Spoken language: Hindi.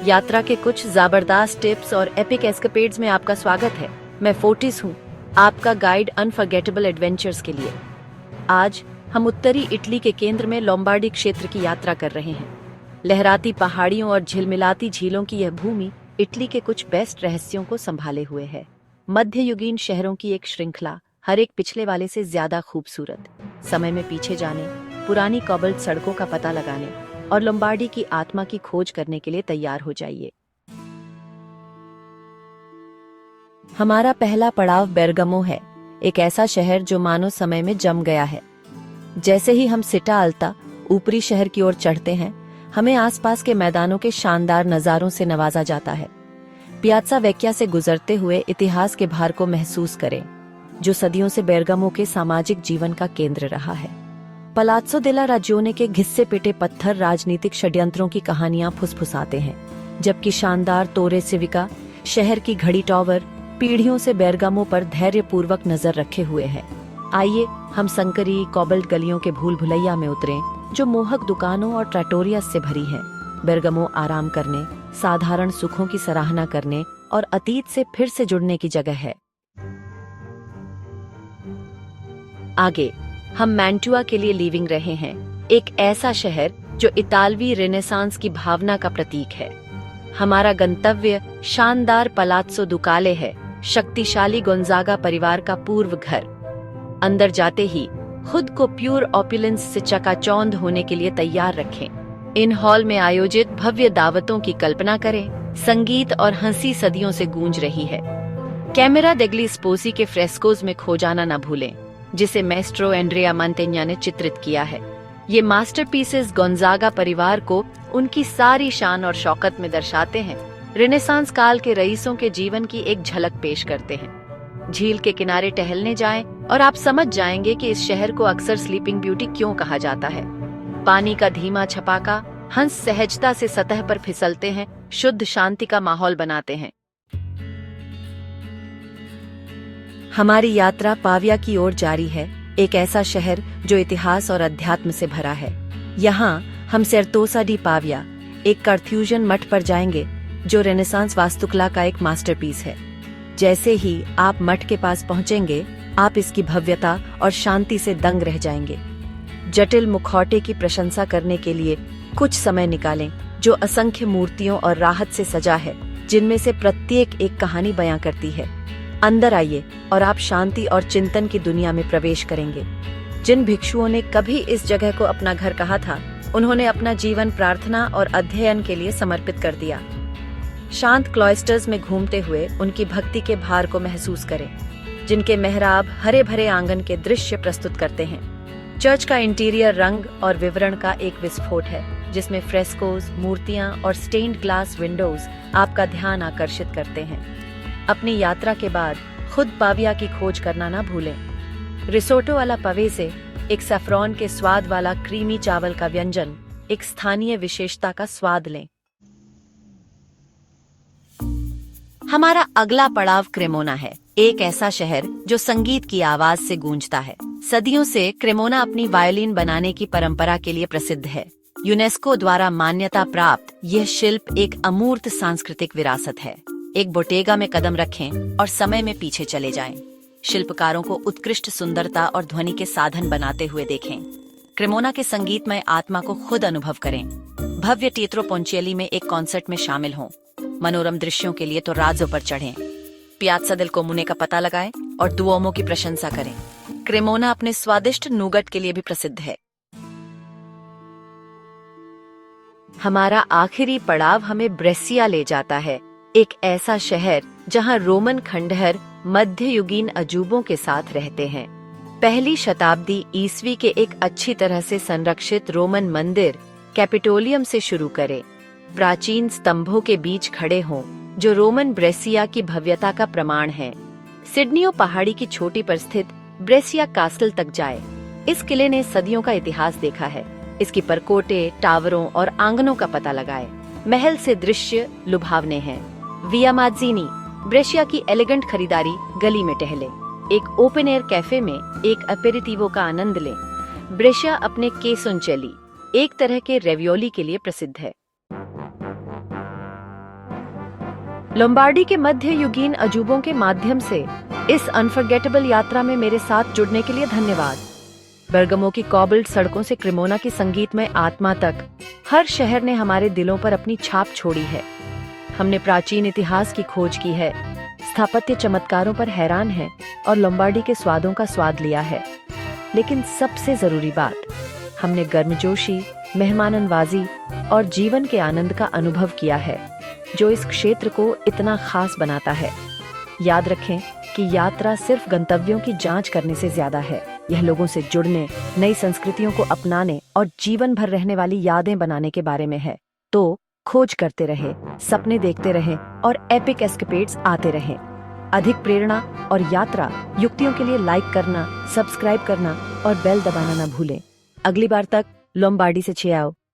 यात्रा के कुछ जबरदस्त टिप्स और एपिक एस्केपेड्स में आपका स्वागत है। मैं फोर्टिस हूँ, आपका गाइड अनफॉरगेटेबल एडवेंचर्स के लिए। आज हम उत्तरी इटली के केंद्र में लोम्बार्डी क्षेत्र की यात्रा कर रहे हैं। लहराती पहाड़ियों और झिलमिलाती झीलों की यह भूमि इटली के कुछ बेस्ट रहस्यों को संभाले हुए है। मध्ययुगीन शहरों की एक श्रृंखला, हर एक पिछले वाले से ज्यादा खूबसूरत। समय में पीछे जाने, पुरानी कॉबल्ड सड़कों का पता लगाने और लोम्बार्डी की आत्मा की खोज करने के लिए तैयार हो जाइए। हमारा पहला पड़ाव बेरगमो है, एक ऐसा शहर जो मानो समय में जम गया है। जैसे ही हम सिटा अल्ता ऊपरी शहर की ओर चढ़ते हैं, हमें आसपास के मैदानों के शानदार नजारों से नवाजा जाता है। पियाज़ा वेक्या से गुजरते हुए इतिहास के भार को महसूस करें, जो सदियों से बेरगमो के सामाजिक जीवन का केंद्र रहा है। पलाज़्ज़ो डेला राजियोने के घिस्से पिटे पत्थर राजनीतिक षड्यंत्रों की कहानियां फुसफुसाते हैं, जबकि शानदार तोरे सिविका शहर की घड़ी टावर पीढ़ियों से बेरगमो पर धैर्यपूर्वक नजर रखे हुए है। आइए हम संकरी कॉबल्ड गलियों के भूल भुलैया में उतरें, जो मोहक दुकानों और ट्रैटोरियस से भरी है। बेरगमो आराम करने, साधारण सुखों की सराहना करने और अतीत से फिर से जुड़ने की जगह है। आगे हम मैंटुआ के लिए लीविंग रहे हैं, एक ऐसा शहर जो इतालवी रेनेसांस की भावना का प्रतीक है। हमारा गंतव्य शानदार पलाज़्ज़ो दुकाले है, शक्तिशाली गोंजागा परिवार का पूर्व घर। अंदर जाते ही खुद को प्योर ऑपुलेंस से चकाचौंध होने के लिए तैयार रखें। इन हॉल में आयोजित भव्य दावतों की कल्पना करें, संगीत और हंसी सदियों से गूंज रही है। कैमेरा डेगली स्पोसी के फ्रेस्कोज में खो जाना न भूलें, जिसे मैस्ट्रो एंड्रिया मांटेन्या ने चित्रित किया है। ये मास्टरपीसेस गोंजागा परिवार को उनकी सारी शान और शौकत में दर्शाते हैं, रेनेसांस काल के रईसों के जीवन की एक झलक पेश करते हैं। झील के किनारे टहलने जाएं और आप समझ जाएंगे कि इस शहर को अक्सर स्लीपिंग ब्यूटी क्यों कहा जाता है। पानी का धीमा छपाका, हंस सहजता से सतह पर फिसलते हैं, शुद्ध शांति का माहौल बनाते हैं। हमारी यात्रा पाविया की ओर जारी है, एक ऐसा शहर जो इतिहास और अध्यात्म से भरा है। यहाँ हम सेर्तोसा डी पाविया, एक कार्थ्यूजन मठ पर जाएंगे, जो रेनेसांस वास्तुकला का एक मास्टरपीस है। जैसे ही आप मठ के पास पहुंचेंगे, आप इसकी भव्यता और शांति से दंग रह जाएंगे। जटिल मुखौटे की प्रशंसा करने के लिए कुछ समय निकालें, जो असंख्य मूर्तियों और राहत से सजा है, जिनमें से प्रत्येक एक कहानी बयां करती है। अंदर आइए और आप शांति और चिंतन की दुनिया में प्रवेश करेंगे। जिन भिक्षुओं ने कभी इस जगह को अपना घर कहा था, उन्होंने अपना जीवन प्रार्थना और अध्ययन के लिए समर्पित कर दिया। शांत क्लॉइस्टर्स में घूमते हुए उनकी भक्ति के भार को महसूस करें, जिनके मेहराब हरे भरे आंगन के दृश्य प्रस्तुत करते हैं। चर्च का इंटीरियर रंग और विवरण का एक विस्फोट है, जिसमें फ्रेस्कोज, मूर्तियां और स्टेन्ड ग्लास विंडोज आपका ध्यान आकर्षित करते हैं। अपनी यात्रा के बाद खुद पाविया की खोज करना ना भूलें। रिसोटो वाला पवे से एक सैफरॉन के स्वाद वाला क्रीमी चावल का व्यंजन, एक स्थानीय विशेषता का स्वाद लें। हमारा अगला पड़ाव क्रेमोना है, एक ऐसा शहर जो संगीत की आवाज से गूंजता है। सदियों से क्रेमोना अपनी वायलिन बनाने की परंपरा के लिए प्रसिद्ध है। यूनेस्को द्वारा मान्यता प्राप्त यह शिल्प एक अमूर्त सांस्कृतिक विरासत है। एक बोटेगा में कदम रखें और समय में पीछे चले जाएं। शिल्पकारों को उत्कृष्ट सुंदरता और ध्वनि के साधन बनाते हुए देखें। क्रेमोना के संगीतमय आत्मा को खुद अनुभव करें। भव्य टीएट्रो पोंचिएली में एक कॉन्सर्ट में शामिल हों। मनोरम दृश्यों के लिए तो राजों पर चढ़ें। पियाज़्ज़ा देल कोमुने का पता लगाएं और दुओमो की प्रशंसा करें। क्रेमोना अपने स्वादिष्ट नूगट के लिए भी प्रसिद्ध है। हमारा आखिरी पड़ाव हमें ब्रेसिया ले जाता है, एक ऐसा शहर जहां रोमन खंडहर मध्ययुगीन अजूबों के साथ रहते हैं। पहली शताब्दी ईस्वी के एक अच्छी तरह से संरक्षित रोमन मंदिर कैपिटोलियम से शुरू करें। प्राचीन स्तंभों के बीच खड़े हों, जो रोमन ब्रेसिया की भव्यता का प्रमाण है। सिडनीओ पहाड़ी की चोटी पर स्थित ब्रेसिया कास्टल तक जाए। इस किले ने सदियों का इतिहास देखा है। इसकी परकोटे, टावरों और आंगनों का पता लगाए। महल से दृश्य लुभावने हैं। विया माज़्ज़िनी, ब्रेसिया की एलिगेंट खरीदारी गली में टहले। एक ओपन एयर कैफे में एक अपेरिटिवो का आनंद लें। ब्रेसिया अपने केसोनचेली, एक तरह के रेवियोली के लिए प्रसिद्ध है। लोम्बार्डी के मध्य युगीन अजूबों के माध्यम से इस अनफॉरगेटेबल यात्रा में मेरे साथ जुड़ने के लिए धन्यवाद। बर्गमो की कॉबल्ड सड़कों से क्रेमोना की संगीतमय आत्मा तक हर शहर ने हमारे दिलों पर अपनी छाप छोड़ी है। हमने प्राचीन इतिहास की खोज की है, स्थापत्य चमत्कारों पर हैरान हैं और लोम्बार्डी के स्वादों का स्वाद लिया है। लेकिन सबसे जरूरी बात, हमने गर्मजोशी, मेहमाननवाजी और जीवन के आनंद का अनुभव किया है, जो इस क्षेत्र को इतना खास बनाता है। याद रखें कि यात्रा सिर्फ गंतव्यों की जांच करने से ज्यादा है। यह लोगों से जुड़ने, नई संस्कृतियों को अपनाने और जीवन भर रहने वाली यादें बनाने के बारे में है। तो खोज करते रहे, सपने देखते रहे और एपिक एस्केपेड्स आते रहें। अधिक प्रेरणा और यात्रा युक्तियों के लिए लाइक करना, सब्सक्राइब करना और बेल दबाना न भूलें। अगली बार तक लोम्बार्डी से छियाओ।